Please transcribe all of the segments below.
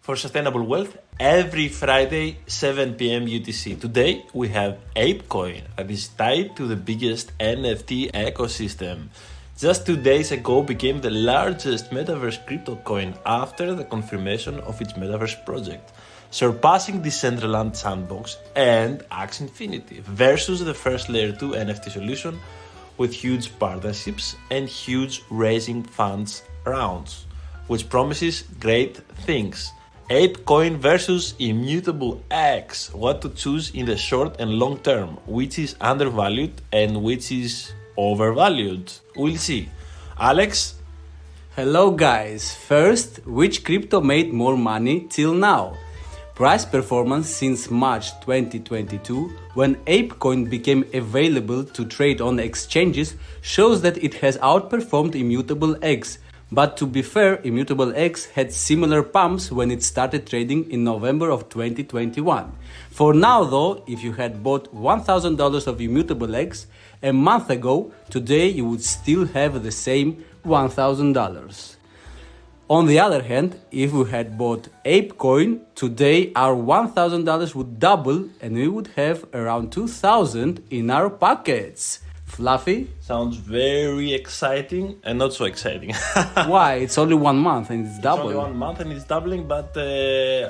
for sustainable wealth every Friday, 7 p.m. UTC. Today, we have Ape Coin that is tied to the biggest NFT ecosystem. Just 2 days ago became the largest Metaverse crypto coin after the confirmation of its Metaverse project, surpassing Decentraland Sandbox and Axie Infinity versus the first layer 2 NFT solution with huge partnerships and huge raising funds rounds, which promises great things. Ape Coin versus Immutable X. What to choose in the short and long term, which is undervalued and which is overvalued. We'll see. Alex? Hello guys. First, which crypto made more money till now? Price performance since March 2022, when Apecoin became available to trade on exchanges, shows that it has outperformed Immutable X. But to be fair, Immutable X had similar pumps when it started trading in November of 2021. For now though, if you had bought $1,000 of Immutable X a month ago, today you would still have the same $1,000. On the other hand, if we had bought Apecoin, today our $1,000 would double and we would have around $2,000 in our pockets. Fluffy? Sounds very exciting and not so exciting. Why? It's only 1 month and it's double. It's only 1 month and it's doubling, but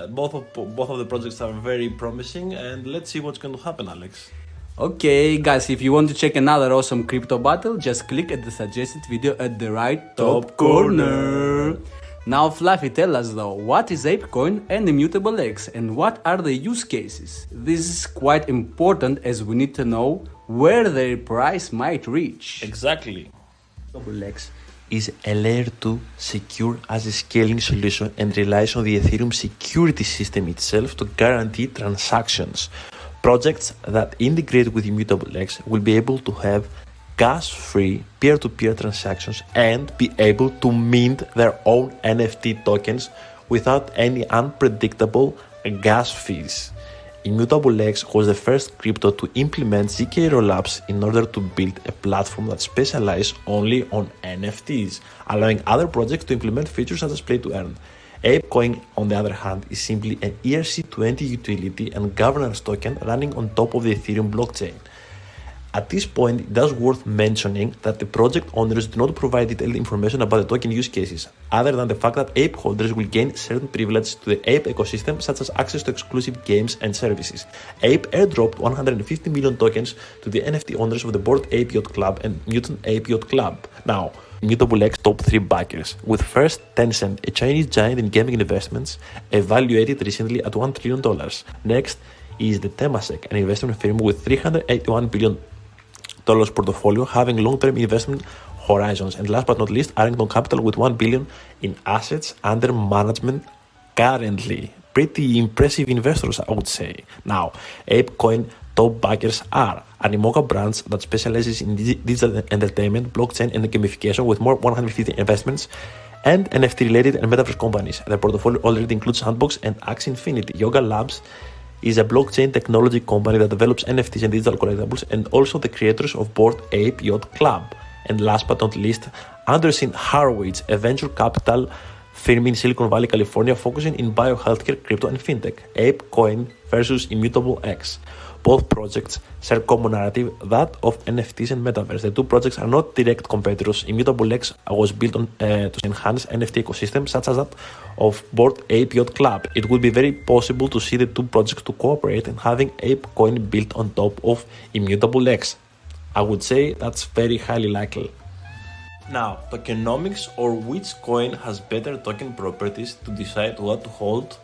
both of the projects are very promising, and let's see what's going to happen, Alex. Okay, guys, if you want to check another awesome crypto battle, just click at the suggested video at the right top corner. Now, Fluffy, tell us though, what is Apecoin and Immutable X and what are the use cases? This is quite important as we need to know where their price might reach. Exactly. Immutable X is a layer 2 secure as a scaling solution and relies on the Ethereum security system itself to guarantee transactions. Projects that integrate with Immutable X will be able to have gas-free peer-to-peer transactions and be able to mint their own NFT tokens without any unpredictable gas fees. Immutable X was the first crypto to implement ZK rollups in order to build a platform that specializes only on NFTs, allowing other projects to implement features such as play to earn. Apecoin, on the other hand, is simply an ERC20 utility and governance token running on top of the Ethereum blockchain. At this point, it is worth mentioning that the project owners do not provide detailed information about the token use cases, other than the fact that Ape holders will gain certain privileges to the Ape ecosystem, such as access to exclusive games and services. Ape airdropped 150 million tokens to the NFT owners of the Bored Ape Yacht Club and Mutant Ape Yacht Club. Now, Immutable X top 3 backers, with first Tencent, a Chinese giant in gaming investments, evaluated recently at $1 trillion. Next is the Temasek, an investment firm with $381 billion portfolio having long-term investment horizons, and last but not least, Arrington Capital with $1 billion in assets under management currently. Pretty impressive investors, I would say. Now, Apecoin top backers are Animoca Brands that specializes in digital entertainment, blockchain, and gamification with more 150 investments, and NFT-related and Metaverse companies. Their portfolio already includes Sandbox and Axie Infinity. Yoga Labs is a blockchain technology company that develops NFTs and digital collectibles, and also the creators of Bored Ape Yacht Club. And last but not least, Anderson Horowitz, a venture capital firm in Silicon Valley, California, focusing in biohealthcare, crypto, and fintech. Apecoin versus Immutable X. Both projects share common narrative, that of NFTs and Metaverse. The two projects are not direct competitors. Immutable X was built on to enhance NFT ecosystems such as that of Bored Ape Yacht Club. It would be very possible to see the two projects to cooperate and having Apecoin built on top of Immutable X. I would say that's very highly likely. Now, tokenomics, or which coin has better token properties to decide what to hold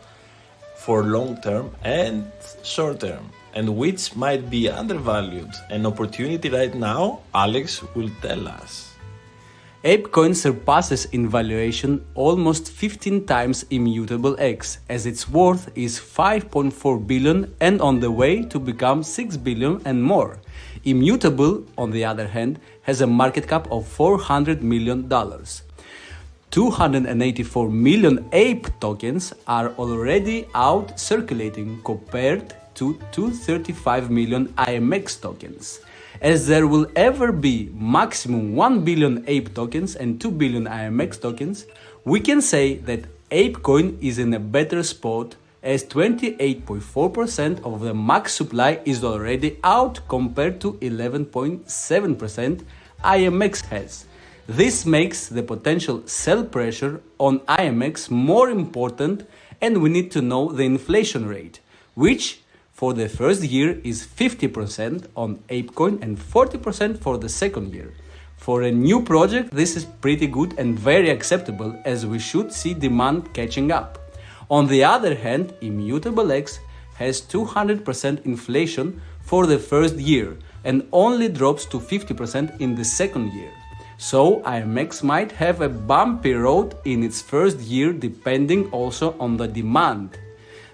for long term and short term, and which might be undervalued. An opportunity right now, Alex will tell us. Apecoin surpasses in valuation almost 15 times Immutable X, as its worth is $5.4 billion and on the way to become $6 billion and more. Immutable, on the other hand, has a market cap of $400 million. 284 million Ape tokens are already out circulating compared to 235 million IMX tokens. As there will ever be maximum 1 billion Ape tokens and 2 billion IMX tokens, we can say that Ape Coin is in a better spot as 28.4% of the max supply is already out compared to 11.7% IMX has. This makes the potential sell pressure on IMX more important, and we need to know the inflation rate, which for the first year is 50% on Apecoin and 40% for the second year. For a new project, this is pretty good and very acceptable, as we should see demand catching up. On the other hand, Immutable X has 200% inflation for the first year and only drops to 50% in the second year. So IMX might have a bumpy road in its first year, depending also on the demand.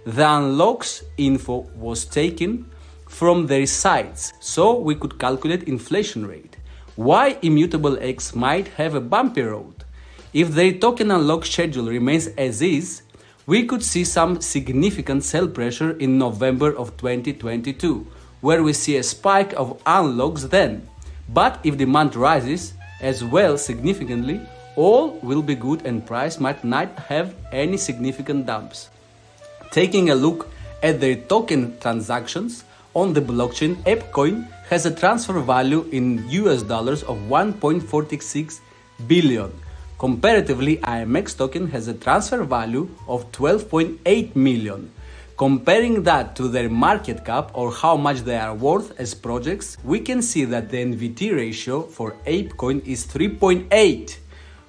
The unlocks info was taken from their sites, so we could calculate inflation rate. Why Immutable X might have a bumpy road? If their token unlock schedule remains as is, we could see some significant sell pressure in November of 2022, where we see a spike of unlocks then. But if demand rises as well significantly, all will be good and price might not have any significant dumps. Taking a look at their token transactions on the blockchain, Apecoin has a transfer value in US dollars of 1.46 billion. Comparatively, IMX token has a transfer value of 12.8 million. Comparing that to their market cap or how much they are worth as projects, we can see that the NVT ratio for Apecoin is 3.8,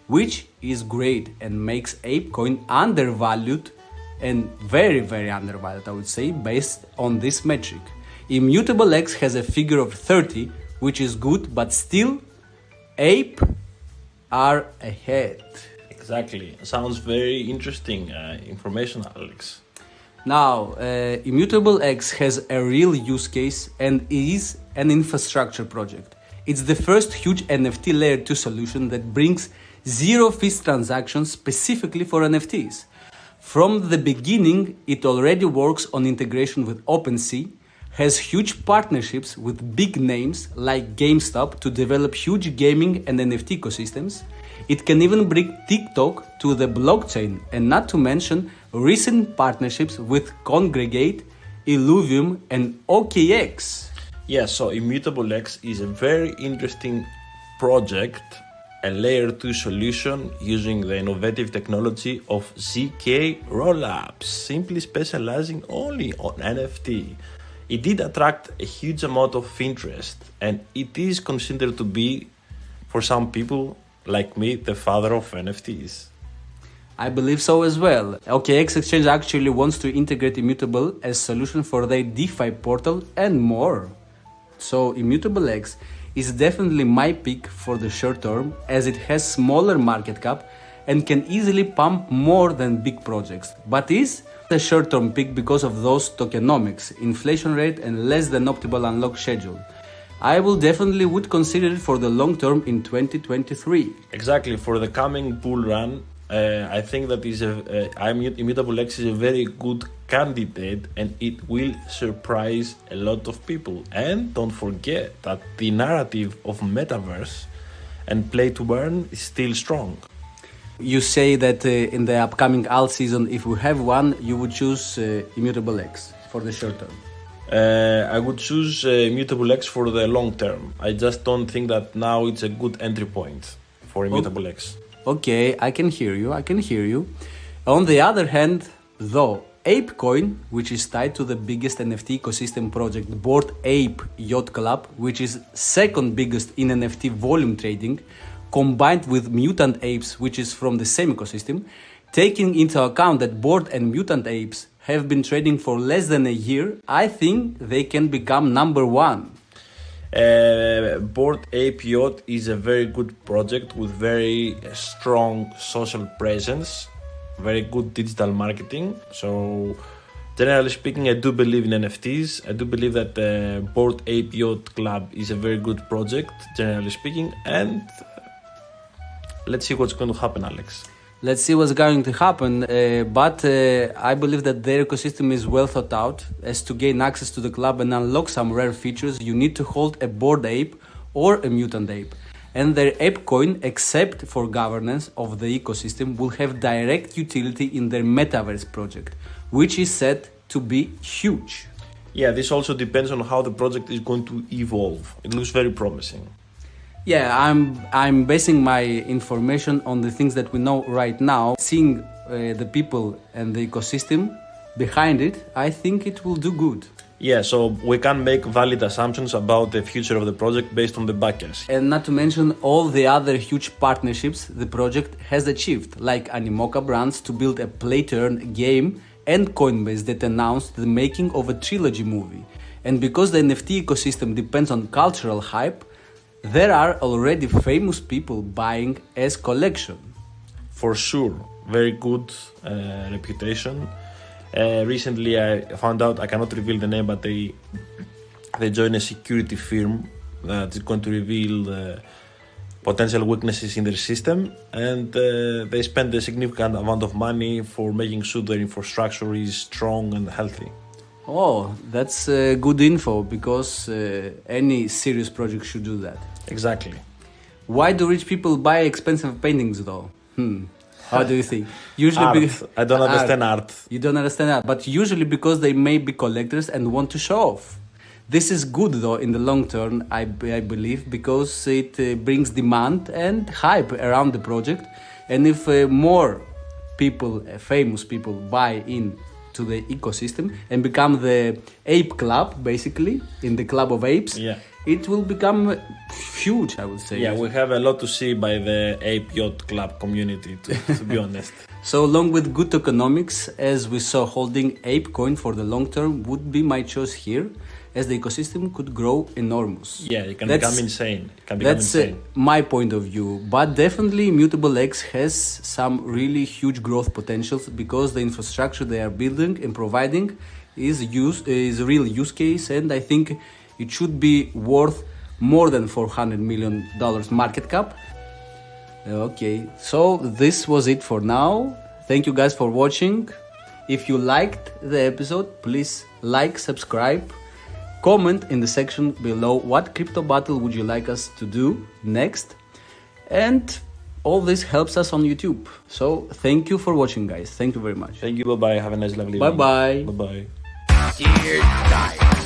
which is great and makes Apecoin undervalued and very, very undervalued, I would say, based on this metric. Immutable X has a figure of 30, which is good, but still Ape are ahead. Exactly. Sounds very interesting information, Alex. Now, Immutable X has a real use case and is an infrastructure project. It's the first huge NFT layer 2 solution that brings zero fees transactions specifically for NFTs. From the beginning, it already works on integration with OpenSea, has huge partnerships with big names like GameStop to develop huge gaming and NFT ecosystems. It can even bring TikTok to the blockchain, and not to mention recent partnerships with Congregate, Illuvium and OKX. Yeah, so Immutable X is a very interesting project, a layer 2 solution using the innovative technology of ZK Rollups, simply specializing only on NFT. It did attract a huge amount of interest, and it is considered to be, for some people like me, the father of NFTs. I believe so as well. OKX Exchange actually wants to integrate Immutable as solution for their DeFi portal and more. So Immutable X is definitely my pick for the short term, as it has smaller market cap and can easily pump more than big projects, but is a short-term pick because of those tokenomics, inflation rate and less than optimal unlock schedule. I will definitely would consider it for the long term in 2023. Exactly, for the coming bull run, I think that Immutable X is a very good candidate, and it will surprise a lot of people. And don't forget that the narrative of Metaverse and play to earn is still strong. You say that in the upcoming alt season, if we have one, you would choose Immutable X for the short term. I would choose Immutable X for the long term. I just don't think that now it's a good entry point for Immutable X. Okay, I can hear you. On the other hand, though, Ape Coin, which is tied to the biggest NFT ecosystem project, Bored Ape Yacht Club, which is second biggest in NFT volume trading, combined with Mutant Apes, which is from the same ecosystem, taking into account that Bored and Mutant Apes have been trading for less than a year, I think they can become number one. Bored Ape Yacht is a very good project with very strong social presence, very good digital marketing. So generally speaking, I do believe in NFTs. I do believe that the Bored Ape Yacht Club is a very good project, generally speaking, and let's see what's going to happen, Alex. Let's see what's going to happen, but I believe that their ecosystem is well thought out. As to gain access to the club and unlock some rare features, you need to hold a Bored Ape or a Mutant Ape. and their Ape Coin, except for governance of the ecosystem, will have direct utility in their Metaverse project, which is said to be huge. Yeah, this also depends on how the project is going to evolve. It looks very promising. Yeah, I'm basing my information on the things that we know right now. Seeing the people and the ecosystem behind it, I think it will do good. Yeah, so we can make valid assumptions about the future of the project based on the backers. And not to mention all the other huge partnerships the project has achieved, like Animoca Brands to build a play-to-earn game, and Coinbase that announced the making of a trilogy movie. And because the NFT ecosystem depends on cultural hype, there are already famous people buying as collection. For sure, very good reputation. Recently I found out, I cannot reveal the name, but they joined a security firm that is going to reveal the potential weaknesses in their system, and they spend a significant amount of money for making sure their infrastructure is strong and healthy. Oh, that's good info, because any serious project should do that. Exactly. Why do rich people buy expensive paintings though? How do you think? Usually art. I don't understand art. You don't understand art, but usually because they may be collectors and want to show off. This is good though in the long term, I believe, because it brings demand and hype around the project. And if more people, famous people, buy in to the ecosystem and become the ape club, basically, in the club of apes, it will become huge, I would say. Yeah, we have a lot to see by the Ape Yacht Club community, to be honest. So along with good tokenomics, as we saw, holding Ape Coin for the long term would be my choice here, as the ecosystem could grow enormous. Yeah, it can become insane. That's my point of view. But definitely Immutable X has some really huge growth potentials, because the infrastructure they are building and providing is a real use case, and I think it should be worth more than $400 million market cap. Okay, so this was it for now. Thank you guys for watching. If you liked the episode, please like, subscribe, comment in the section below what crypto battle would you like us to do next, and all this helps us on YouTube. So thank you for watching, guys. Thank you very much. Thank you. Bye bye. Have a nice, lovely bye bye. Bye bye.